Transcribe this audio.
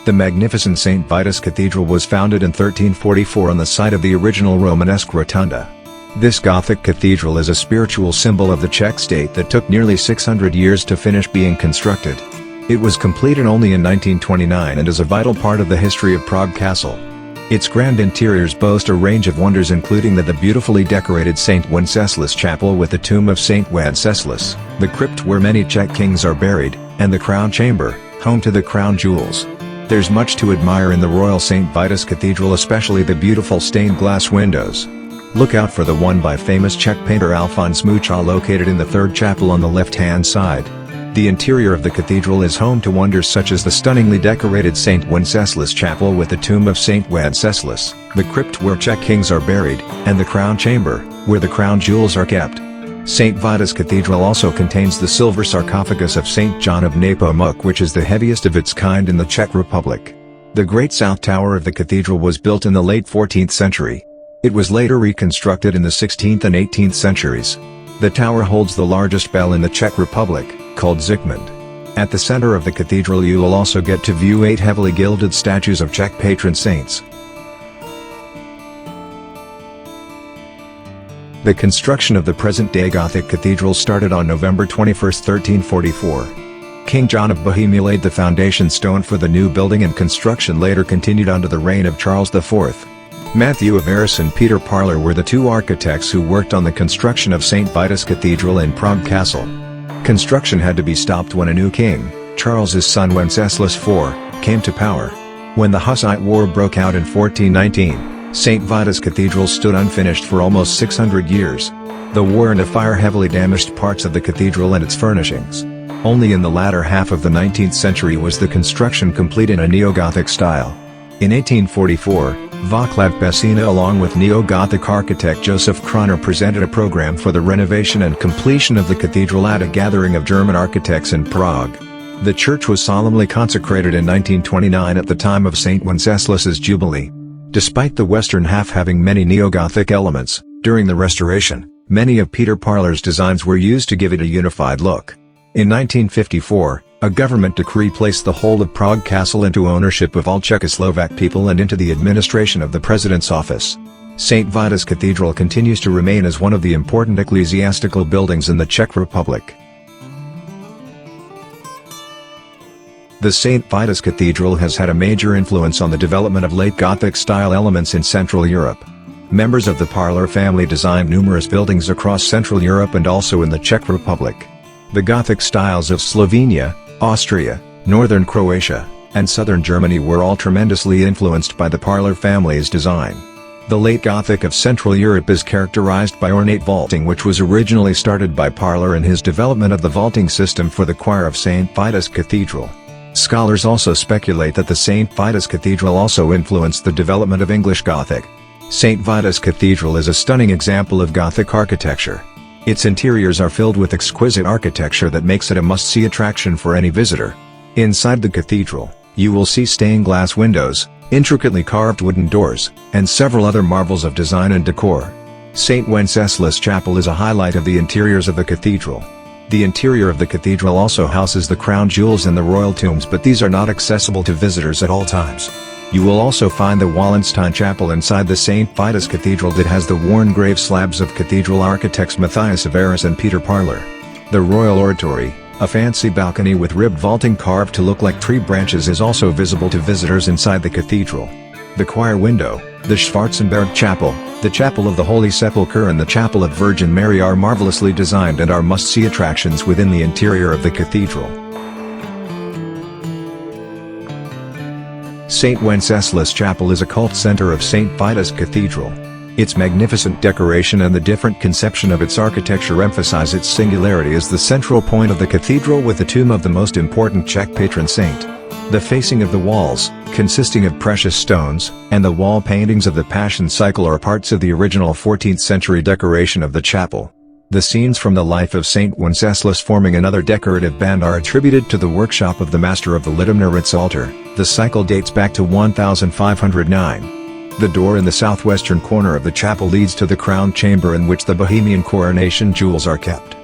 The magnificent St. Vitus Cathedral was founded in 1344 on the site of the original Romanesque rotunda. This Gothic cathedral is a spiritual symbol of the Czech state that took nearly 600 years to finish being constructed. It was completed only in 1929 and is a vital part of the history of Prague Castle. Its grand interiors boast a range of wonders, including the beautifully decorated St. Wenceslas Chapel with the tomb of St. Wenceslas, the crypt where many Czech kings are buried, and the crown chamber, home to the crown jewels. There's much to admire in the Royal St. Vitus Cathedral, especially the beautiful stained glass windows. Look out for the one by famous Czech painter Alfons Mucha located in the third chapel on the left-hand side. The interior of the cathedral is home to wonders such as the stunningly decorated St. Wenceslas Chapel with the tomb of St. Wenceslas, the crypt where Czech kings are buried, and the crown chamber, where the crown jewels are kept. St. Vitus Cathedral also contains the silver sarcophagus of St. John of Nepomuk, which is the heaviest of its kind in the Czech Republic. The Great South Tower of the cathedral was built in the late 14th century. It was later reconstructed in the 16th and 18th centuries. The tower holds the largest bell in the Czech Republic, called Zikmund. At the center of the cathedral you will also get to view 8 heavily gilded statues of Czech patron saints. The construction of the present-day Gothic cathedral started on November 21, 1344. King John of Bohemia laid the foundation stone for the new building, and construction later continued under the reign of Charles IV. Matthew of Arras and Peter Parler were the two architects who worked on the construction of St. Vitus Cathedral in Prague Castle. Construction had to be stopped when a new king, Charles's son Wenceslas IV, came to power. When the Hussite War broke out in 1419, St. Vitus Cathedral stood unfinished for almost 600 years. The war and a fire heavily damaged parts of the cathedral and its furnishings. Only in the latter half of the 19th century was the construction complete in a neo-Gothic style. In 1844, Václav Pesina along with neo-Gothic architect Josef Kroner presented a program for the renovation and completion of the cathedral at a gathering of German architects in Prague. The church was solemnly consecrated in 1929 at the time of St. Wenceslas's Jubilee. Despite the western half having many neo-Gothic elements, during the restoration, many of Peter Parler's designs were used to give it a unified look. In 1954, a government decree placed the whole of Prague Castle into ownership of all Czechoslovak people and into the administration of the President's office. St. Vitus Cathedral continues to remain as one of the important ecclesiastical buildings in the Czech Republic. The St. Vitus Cathedral has had a major influence on the development of late Gothic-style elements in Central Europe. Members of the Parler family designed numerous buildings across Central Europe and also in the Czech Republic. The Gothic styles of Slovenia, Austria, northern Croatia, and southern Germany were all tremendously influenced by the Parler family's design. The late Gothic of Central Europe is characterized by ornate vaulting, which was originally started by Parler in his development of the vaulting system for the choir of St. Vitus Cathedral. Scholars also speculate that the St. Vitus Cathedral also influenced the development of English Gothic. St. Vitus Cathedral is a stunning example of Gothic architecture. Its interiors are filled with exquisite architecture that makes it a must-see attraction for any visitor. Inside the cathedral, you will see stained glass windows, intricately carved wooden doors, and several other marvels of design and decor. St. Wenceslas Chapel is a highlight of the interiors of the cathedral. The interior of the cathedral also houses the crown jewels and the royal tombs, but these are not accessible to visitors at all times. You will also find the Wallenstein Chapel inside the St. Vitus Cathedral that has the worn grave slabs of cathedral architects Matthias of Arras and Peter Parler. The Royal Oratory, a fancy balcony with ribbed vaulting carved to look like tree branches, is also visible to visitors inside the cathedral. The choir window, the Schwarzenberg Chapel, the Chapel of the Holy Sepulchre and the Chapel of Virgin Mary are marvelously designed and are must-see attractions within the interior of the cathedral. St. Wenceslas Chapel is a cult center of St. Vitus Cathedral. Its magnificent decoration and the different conception of its architecture emphasize its singularity as the central point of the cathedral with the tomb of the most important Czech patron saint. The facing of the walls, consisting of precious stones, and the wall paintings of the Passion Cycle are parts of the original 14th century decoration of the chapel. The scenes from the life of St. Wenceslas forming another decorative band are attributed to the workshop of the master of the Litomneritz altar. The cycle dates back to 1509. The door in the southwestern corner of the chapel leads to the crown chamber in which the Bohemian coronation jewels are kept.